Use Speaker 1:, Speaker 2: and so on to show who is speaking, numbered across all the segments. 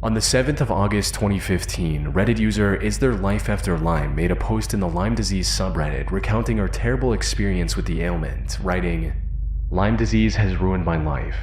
Speaker 1: On the 7th of August 2015, Reddit user Is There Life After Lyme made a post in the Lyme disease subreddit recounting her terrible experience with the ailment, writing, "Lyme disease has ruined my life.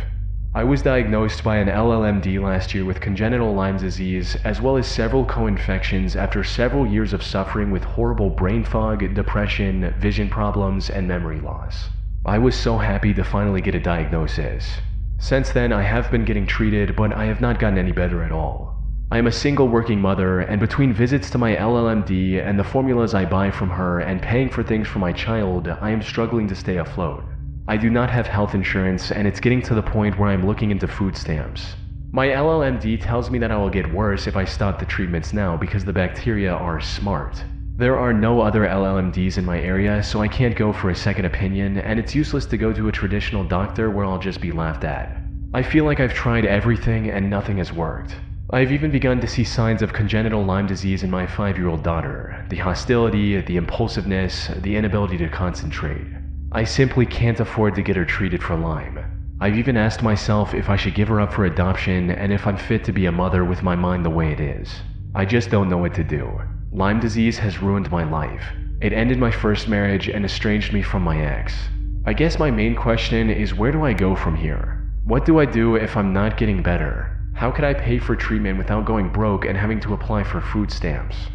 Speaker 1: I was diagnosed by an LLMD last year with congenital Lyme disease, as well as several co-infections after several years of suffering with horrible brain fog, depression, vision problems, and memory loss. I was so happy to finally get a diagnosis. Since then, I have been getting treated, but I have not gotten any better at all. I am a single working mother, and between visits to my LLMD and the formulas I buy from her and paying for things for my child, I am struggling to stay afloat. I do not have health insurance, and it's getting to the point where I'm looking into food stamps. My LLMD tells me that I will get worse if I stop the treatments now because the bacteria are smart. There are no other LLMDs in my area, so I can't go for a second opinion, and it's useless to go to a traditional doctor where I'll just be laughed at. I feel like I've tried everything and nothing has worked. I've even begun to see signs of congenital Lyme disease in my 5-year-old daughter. The hostility, the impulsiveness, the inability to concentrate. I simply can't afford to get her treated for Lyme. I've even asked myself if I should give her up for adoption and if I'm fit to be a mother with my mind the way it is. I just don't know what to do. Lyme disease has ruined my life. It ended my first marriage and estranged me from my ex. I guess my main question is, where do I go from here? What do I do if I'm not getting better? How could I pay for treatment without going broke and having to apply for food stamps?"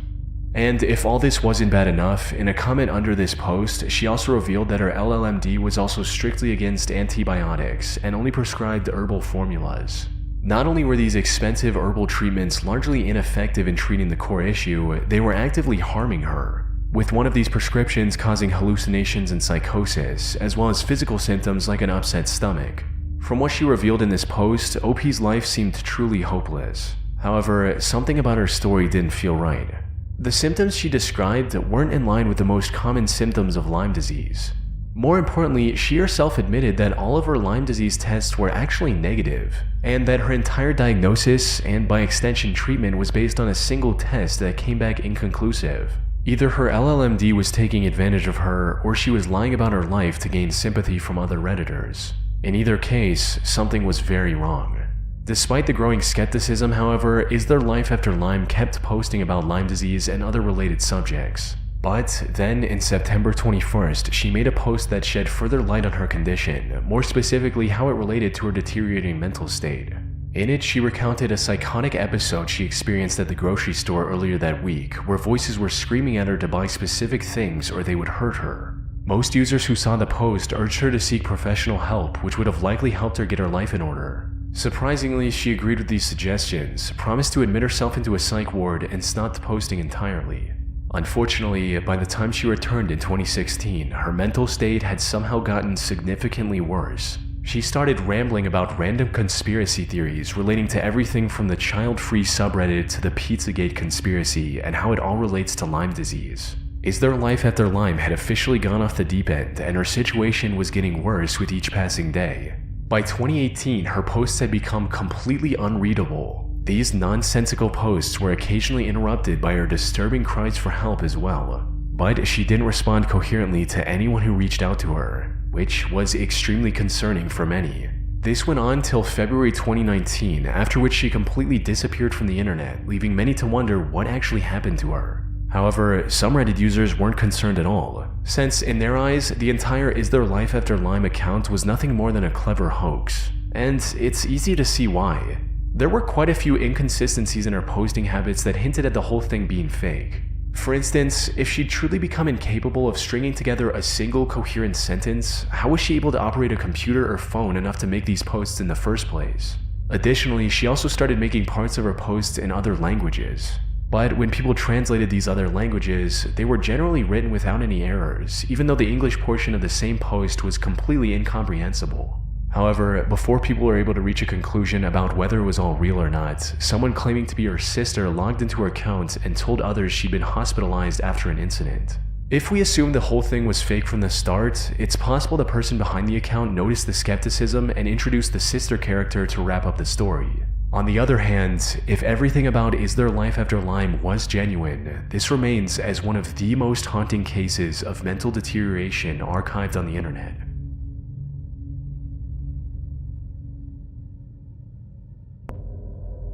Speaker 1: And if all this wasn't bad enough, in a comment under this post, she also revealed that her LLMD was also strictly against antibiotics and only prescribed herbal formulas. Not only were these expensive herbal treatments largely ineffective in treating the core issue, they were actively harming her, with one of these prescriptions causing hallucinations and psychosis, as well as physical symptoms like an upset stomach. From what she revealed in this post, OP's life seemed truly hopeless. However, something about her story didn't feel right. The symptoms she described weren't in line with the most common symptoms of Lyme disease. More importantly, she herself admitted that all of her Lyme disease tests were actually negative, and that her entire diagnosis, and by extension treatment, was based on a single test that came back inconclusive. Either her LLMD was taking advantage of her, or she was lying about her life to gain sympathy from other Redditors. In either case, something was very wrong. Despite the growing skepticism, however, Is There Life After Lyme kept posting about Lyme disease and other related subjects. But then, in September 21st, she made a post that shed further light on her condition, more specifically how it related to her deteriorating mental state. In it, she recounted a psychotic episode she experienced at the grocery store earlier that week, where voices were screaming at her to buy specific things or they would hurt her. Most users who saw the post urged her to seek professional help, which would have likely helped her get her life in order. Surprisingly, she agreed with these suggestions, promised to admit herself into a psych ward, and stopped posting entirely. Unfortunately, by the time she returned in 2016, her mental state had somehow gotten significantly worse. She started rambling about random conspiracy theories relating to everything from the child-free subreddit to the Pizzagate conspiracy and how it all relates to Lyme disease. Is There Life After Lyme had officially gone off the deep end, and her situation was getting worse with each passing day. By 2018, her posts had become completely unreadable. These nonsensical posts were occasionally interrupted by her disturbing cries for help as well. But she didn't respond coherently to anyone who reached out to her, which was extremely concerning for many. This went on till February 2019, after which she completely disappeared from the internet, leaving many to wonder what actually happened to her. However, some Reddit users weren't concerned at all, since in their eyes, the entire Is There Life After Lyme account was nothing more than a clever hoax. And it's easy to see why. There were quite a few inconsistencies in her posting habits that hinted at the whole thing being fake. For instance, if she'd truly become incapable of stringing together a single coherent sentence, how was she able to operate a computer or phone enough to make these posts in the first place? Additionally, she also started making parts of her posts in other languages. But when people translated these other languages, they were generally written without any errors, even though the English portion of the same post was completely incomprehensible. However, before people were able to reach a conclusion about whether it was all real or not, someone claiming to be her sister logged into her account and told others she'd been hospitalized after an incident. If we assume the whole thing was fake from the start, it's possible the person behind the account noticed the skepticism and introduced the sister character to wrap up the story. On the other hand, if everything about Is There Life After Lyme was genuine, this remains as one of the most haunting cases of mental deterioration archived on the internet.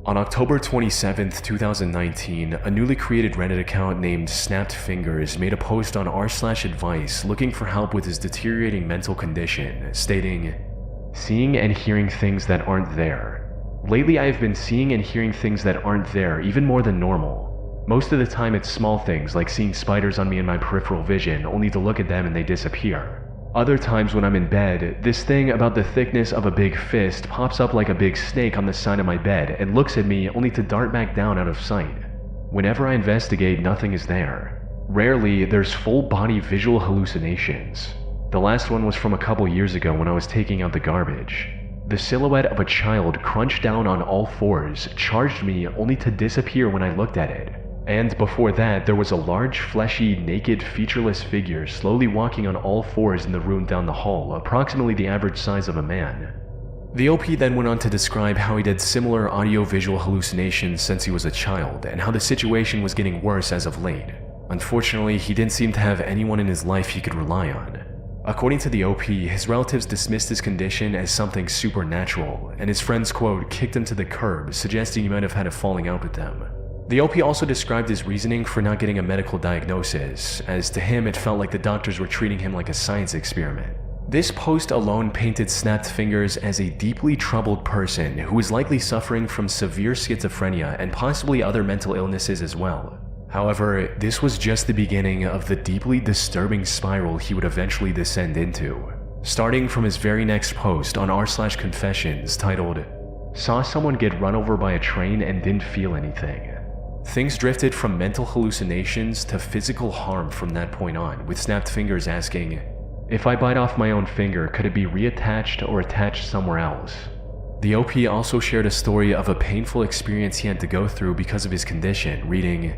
Speaker 1: On October 27, 2019, a newly created Reddit account named Snapped Fingers made a post on r/advice looking for help with his deteriorating mental condition, stating, "Seeing and hearing things that aren't there. Lately I have been seeing and hearing things that aren't there even more than normal. Most of the time it's small things like seeing spiders on me in my peripheral vision only to look at them and they disappear. Other times when I'm in bed, this thing about the thickness of a big fist pops up like a big snake on the side of my bed and looks at me only to dart back down out of sight. Whenever I investigate, nothing is there. Rarely, there's full body visual hallucinations. The last one was from a couple years ago when I was taking out the garbage. The silhouette of a child crunched down on all fours charged me only to disappear when I looked at it. And before that, there was a large, fleshy, naked, featureless figure slowly walking on all fours in the room down the hall, approximately the average size of a man." The OP then went on to describe how he'd had similar audio-visual hallucinations since he was a child, and how the situation was getting worse as of late. Unfortunately, he didn't seem to have anyone in his life he could rely on. According to the OP, his relatives dismissed his condition as something supernatural, and his friends, quote, kicked him to the curb, suggesting he might have had a falling out with them. The OP also described his reasoning for not getting a medical diagnosis, as to him it felt like the doctors were treating him like a science experiment. This post alone painted Snapped Fingers as a deeply troubled person who was likely suffering from severe schizophrenia and possibly other mental illnesses as well. However, this was just the beginning of the deeply disturbing spiral he would eventually descend into. Starting from his very next post on r/confessions titled, "Saw someone get run over by a train and didn't feel anything." Things drifted from mental hallucinations to physical harm from that point on, with Snapped Fingers asking, "If I bite off my own finger, could it be reattached or attached somewhere else?" The OP also shared a story of a painful experience he had to go through because of his condition, reading,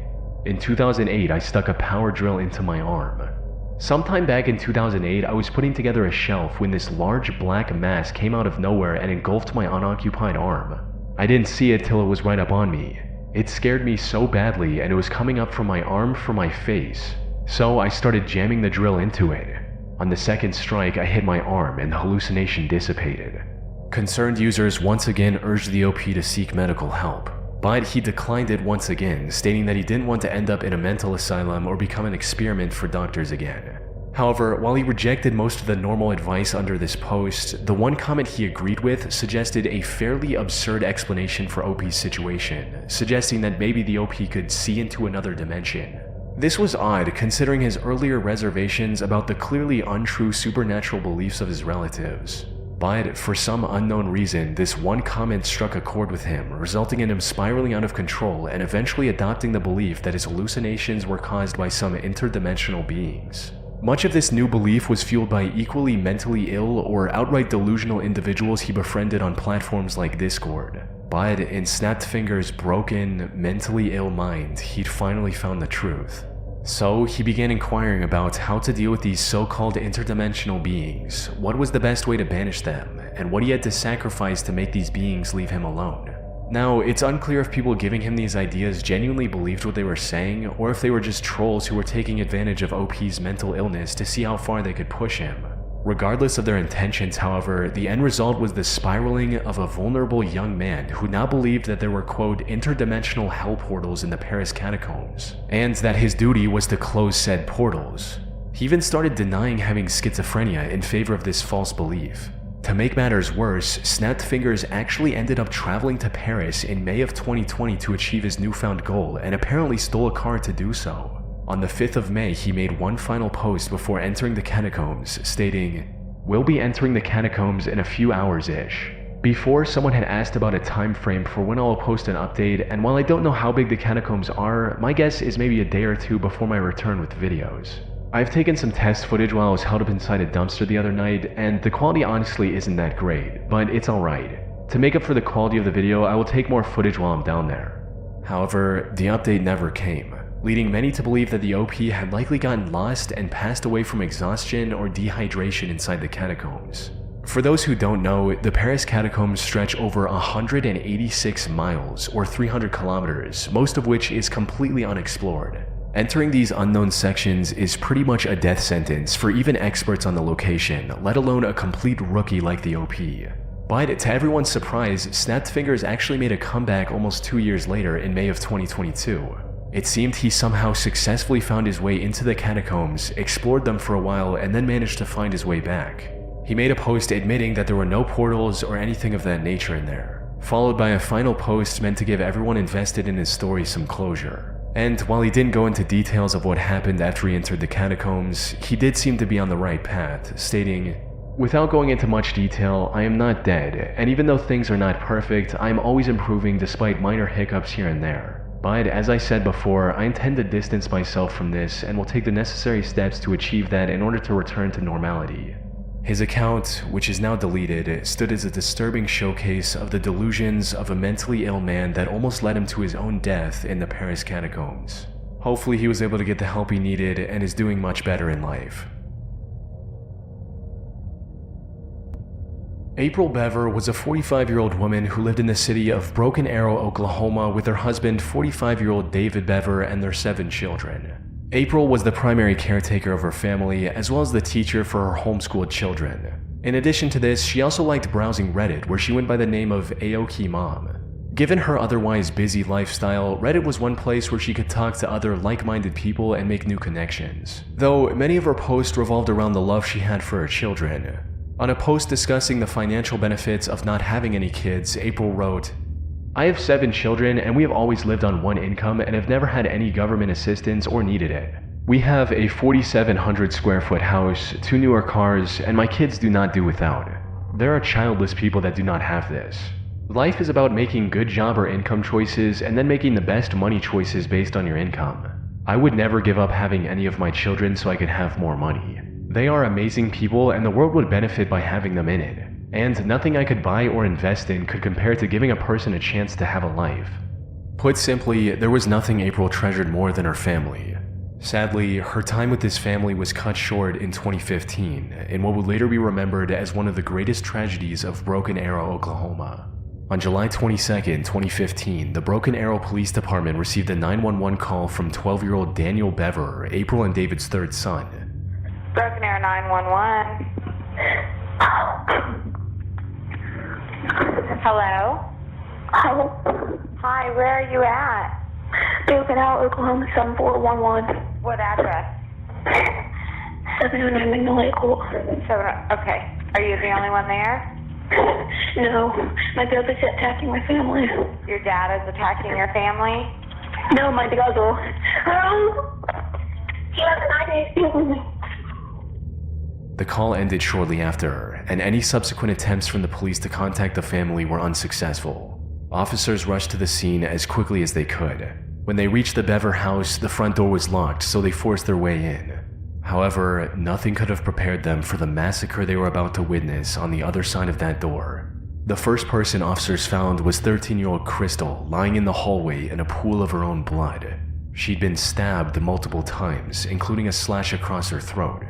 Speaker 1: "In 2008, I stuck a power drill into my arm. Sometime back in 2008, I was putting together a shelf when this large black mass came out of nowhere and engulfed my unoccupied arm. I didn't see it till it was right up on me. It scared me so badly, and it was coming up from my arm for my face. So I started jamming the drill into it. On the second strike, I hit my arm and the hallucination dissipated." Concerned users once again urged the OP to seek medical help, but he declined it once again, stating that he didn't want to end up in a mental asylum or become an experiment for doctors again. However, while he rejected most of the normal advice under this post, the one comment he agreed with suggested a fairly absurd explanation for OP's situation, suggesting that maybe the OP could see into another dimension. This was odd considering his earlier reservations about the clearly untrue supernatural beliefs of his relatives. But for some unknown reason, this one comment struck a chord with him, resulting in him spiraling out of control and eventually adopting the belief that his hallucinations were caused by some interdimensional beings. Much of this new belief was fueled by equally mentally ill or outright delusional individuals he befriended on platforms like Discord. But in Snapped Fingers' broken, mentally ill mind, he'd finally found the truth. So he began inquiring about how to deal with these so-called interdimensional beings, what was the best way to banish them, and what he had to sacrifice to make these beings leave him alone. Now, it's unclear if people giving him these ideas genuinely believed what they were saying, or if they were just trolls who were taking advantage of OP's mental illness to see how far they could push him. Regardless of their intentions, however, the end result was the spiraling of a vulnerable young man who now believed that there were, quote, interdimensional hell portals in the Paris catacombs, and that his duty was to close said portals. He even started denying having schizophrenia in favor of this false belief. To make matters worse, Snapped Fingers actually ended up traveling to Paris in May of 2020 to achieve his newfound goal, and apparently stole a car to do so. On the 5th of May, he made one final post before entering the catacombs, stating, "We'll be entering the catacombs in a few hours-ish." Before, someone had asked about a time frame for when I'll post an update, and while I don't know how big the catacombs are, my guess is maybe a day or two before my return with videos. I've taken some test footage while I was held up inside a dumpster the other night, and the quality honestly isn't that great, but it's alright. To make up for the quality of the video, I will take more footage while I'm down there. However, the update never came, leading many to believe that the OP had likely gotten lost and passed away from exhaustion or dehydration inside the catacombs. For those who don't know, the Paris catacombs stretch over 186 miles or 300 kilometers, most of which is completely unexplored. Entering these unknown sections is pretty much a death sentence for even experts on the location, let alone a complete rookie like the OP. But to everyone's surprise, Snapped Fingers actually made a comeback almost 2 years later in May of 2022. It seemed he somehow successfully found his way into the catacombs, explored them for a while, and then managed to find his way back. He made a post admitting that there were no portals or anything of that nature in there, followed by a final post meant to give everyone invested in his story some closure. And while he didn't go into details of what happened after he entered the catacombs, he did seem to be on the right path, stating, "Without going into much detail, I am not dead, and even though things are not perfect, I am always improving despite minor hiccups here and there. But as I said before, I intend to distance myself from this and will take the necessary steps to achieve that in order to return to normality." His account, which is now deleted, stood as a disturbing showcase of the delusions of a mentally ill man that almost led him to his own death in the Paris catacombs. Hopefully he was able to get the help he needed and is doing much better in life. April Bever was a 45-year-old woman who lived in the city of Broken Arrow, Oklahoma with her husband, 45-year-old David Bever, and their 7 children. April was the primary caretaker of her family, as well as the teacher for her homeschooled children. In addition to this, she also liked browsing Reddit, where she went by the name of Aoki Mom. Given her otherwise busy lifestyle, Reddit was one place where she could talk to other like-minded people and make new connections, though many of her posts revolved around the love she had for her children. On a post discussing the financial benefits of not having any kids, April wrote, "I have 7 children and we have always lived on one income and have never had any government assistance or needed it. We have a 4,700 square foot house, 2 newer cars, and my kids do not do without. There are childless people that do not have this. Life is about making good job or income choices and then making the best money choices based on your income. I would never give up having any of my children so I could have more money. They are amazing people and the world would benefit by having them in it. And nothing I could buy or invest in could compare to giving a person a chance to have a life." Put simply, there was nothing April treasured more than her family. Sadly, her time with this family was cut short in 2015, in what would later be remembered as one of the greatest tragedies of Broken Arrow, Oklahoma. On July 22, 2015, the Broken Arrow Police Department received a 911 call from 12-year-old Daniel Bever, April and David's 3rd son.
Speaker 2: Broken Arrow 911. Hello?
Speaker 3: Hello.
Speaker 2: Hi, where are you at?
Speaker 3: Broken Arrow, Oklahoma 7411.
Speaker 2: What address?
Speaker 3: 709 Magnolia Court.
Speaker 2: Okay. Are you the only one there?
Speaker 3: No, my brother's attacking my family.
Speaker 2: Your dad is attacking your family?
Speaker 3: No, my brother. He has an ID.
Speaker 1: The call ended shortly after, and any subsequent attempts from the police to contact the family were unsuccessful. Officers rushed to the scene as quickly as they could. When they reached the Bever house, the front door was locked, so they forced their way in. However, nothing could have prepared them for the massacre they were about to witness on the other side of that door. The first person officers found was 13-year-old Crystal lying in the hallway in a pool of her own blood. She'd been stabbed multiple times, including a slash across her throat.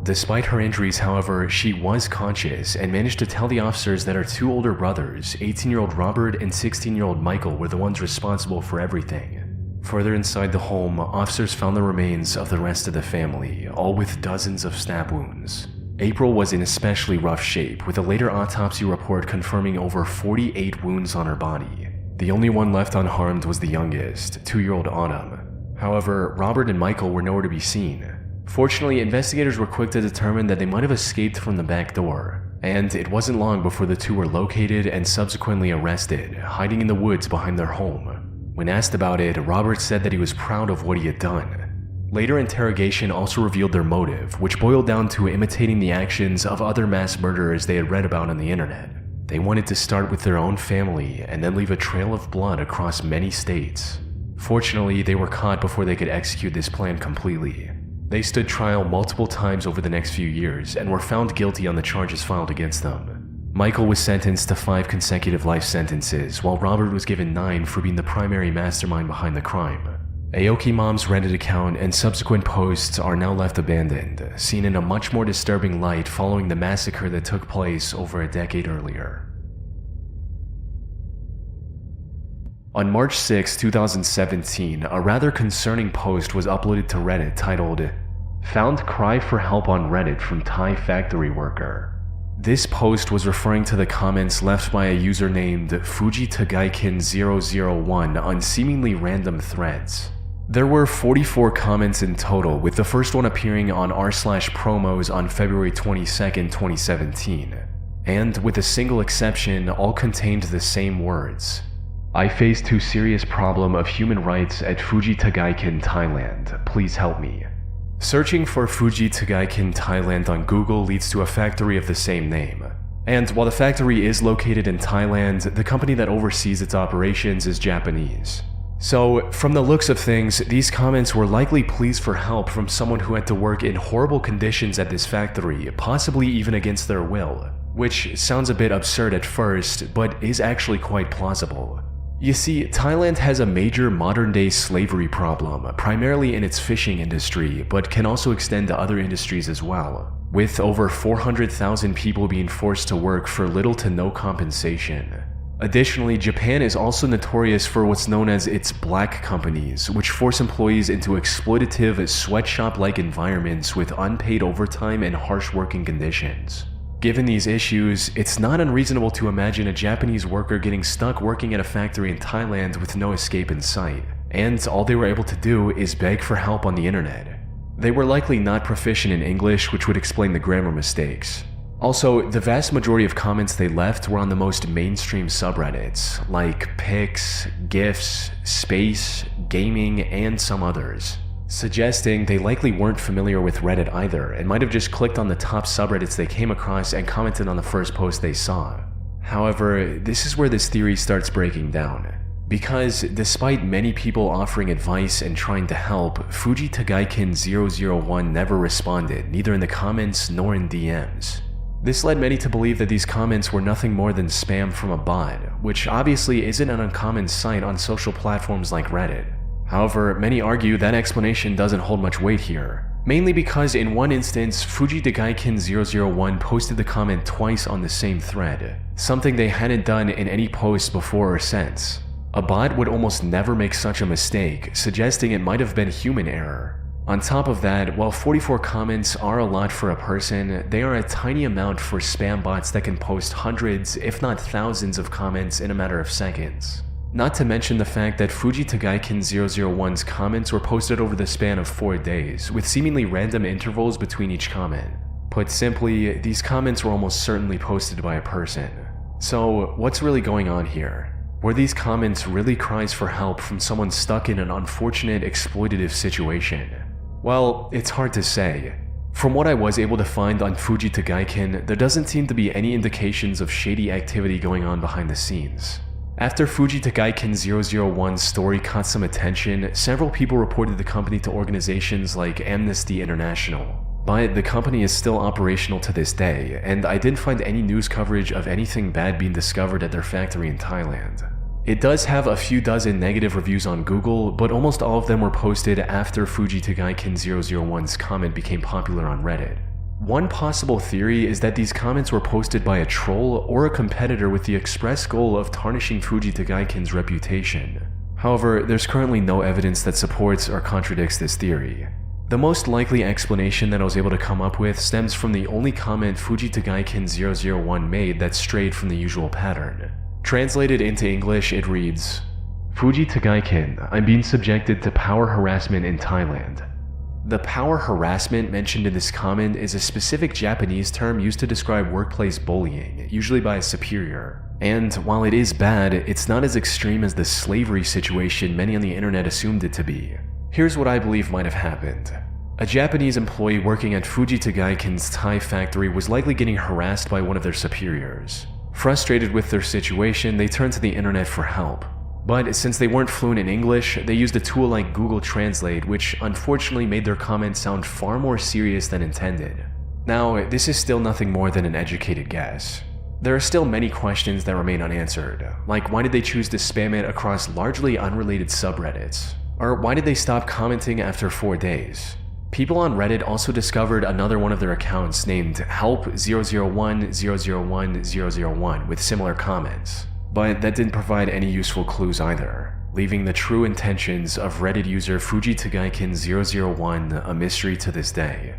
Speaker 1: Despite her injuries, however, she was conscious and managed to tell the officers that her 2 older brothers, 18-year-old Robert and 16-year-old Michael, were the ones responsible for everything. Further inside the home, officers found the remains of the rest of the family, all with dozens of stab wounds. April was in especially rough shape, with a later autopsy report confirming over 48 wounds on her body. The only one left unharmed was the youngest, 2-year-old Autumn. However, Robert and Michael were nowhere to be seen. Fortunately, investigators were quick to determine that they might have escaped from the back door, and it wasn't long before the 2 were located and subsequently arrested, hiding in the woods behind their home. When asked about it, Robert said that he was proud of what he had done. Later interrogation also revealed their motive, which boiled down to imitating the actions of other mass murderers they had read about on the internet. They wanted to start with their own family and then leave a trail of blood across many states. Fortunately, they were caught before they could execute this plan completely. They stood trial multiple times over the next few years and were found guilty on the charges filed against them. Michael was sentenced to 5 consecutive life sentences, while Robert was given 9 for being the primary mastermind behind the crime. Aoki Mom's Reddit account and subsequent posts are now left abandoned, seen in a much more disturbing light following the massacre that took place over a decade earlier. On March 6, 2017, a rather concerning post was uploaded to Reddit titled, "Found Cry for Help on Reddit from Thai Factory Worker." This post was referring to the comments left by a user named FujiTagaikin001 on seemingly random threads. There were 44 comments in total, with the first one appearing on r/promos on February 22, 2017. And with a single exception, all contained the same words. I face too serious problem of human rights at FujiTagaikin, Thailand. Please help me. Searching for FujiTagaikin, Thailand on Google leads to a factory of the same name. And while the factory is located in Thailand, the company that oversees its operations is Japanese. So, from the looks of things, these comments were likely pleas for help from someone who had to work in horrible conditions at this factory, possibly even against their will, which sounds a bit absurd at first, but is actually quite plausible. You see, Thailand has a major modern-day slavery problem, primarily in its fishing industry, but can also extend to other industries as well, with over 400,000 people being forced to work for little to no compensation. Additionally, Japan is also notorious for what's known as its black companies, which force employees into exploitative, sweatshop-like environments with unpaid overtime and harsh working conditions. Given these issues, it's not unreasonable to imagine a Japanese worker getting stuck working at a factory in Thailand with no escape in sight, and all they were able to do is beg for help on the internet. They were likely not proficient in English, which would explain the grammar mistakes. Also, the vast majority of comments they left were on the most mainstream subreddits, like pics, GIFs, space, gaming, and some others, suggesting they likely weren't familiar with Reddit either and might have just clicked on the top subreddits they came across and commented on the first post they saw. However, this is where this theory starts breaking down. Because despite many people offering advice and trying to help, FujiTagaikin001 never responded, neither in the comments nor in DMs. This led many to believe that these comments were nothing more than spam from a bot, which obviously isn't an uncommon sight on social platforms like Reddit. However, many argue that explanation doesn't hold much weight here, mainly because in one instance, FujiTagaikin001 posted the comment twice on the same thread, something they hadn't done in any post before or since. A bot would almost never make such a mistake, suggesting it might have been human error. On top of that, while 44 comments are a lot for a person, they are a tiny amount for spam bots that can post hundreds, if not thousands of comments in a matter of seconds. Not to mention the fact that FujiTagaikin001's comments were posted over the span of 4 days, with seemingly random intervals between each comment. Put simply, these comments were almost certainly posted by a person. So, what's really going on here? Were these comments really cries for help from someone stuck in an unfortunate, exploitative situation? Well, it's hard to say. From what I was able to find on FujiTagaikin, there doesn't seem to be any indications of shady activity going on behind the scenes. After FujiTagaikin001's story caught some attention, several people reported the company to organizations like Amnesty International. But the company is still operational to this day, and I didn't find any news coverage of anything bad being discovered at their factory in Thailand. It does have a few dozen negative reviews on Google, but almost all of them were posted after FujiTagaikin001's comment became popular on Reddit. One possible theory is that these comments were posted by a troll or a competitor with the express goal of tarnishing FujiTagaikin's reputation. However, there's currently no evidence that supports or contradicts this theory. The most likely explanation that I was able to come up with stems from the only comment FujiTagaikin001 made that strayed from the usual pattern. Translated into English, it reads, FujiTagaikin, I'm being subjected to power harassment in Thailand. The power harassment mentioned in this comment is a specific Japanese term used to describe workplace bullying, usually by a superior. And while it is bad, it's not as extreme as the slavery situation many on the internet assumed it to be. Here's what I believe might have happened. A Japanese employee working at FujiTagaikin's Thai factory was likely getting harassed by one of their superiors. Frustrated with their situation, they turned to the internet for help. But since they weren't fluent in English, they used a tool like Google Translate, which unfortunately made their comment sound far more serious than intended. Now, this is still nothing more than an educated guess. There are still many questions that remain unanswered, like why did they choose to spam it across largely unrelated subreddits? Or why did they stop commenting after 4 days? People on Reddit also discovered another one of their accounts named help001001001 with similar comments, but that didn't provide any useful clues either, leaving the true intentions of Reddit user FujiTagaikin001 a mystery to this day.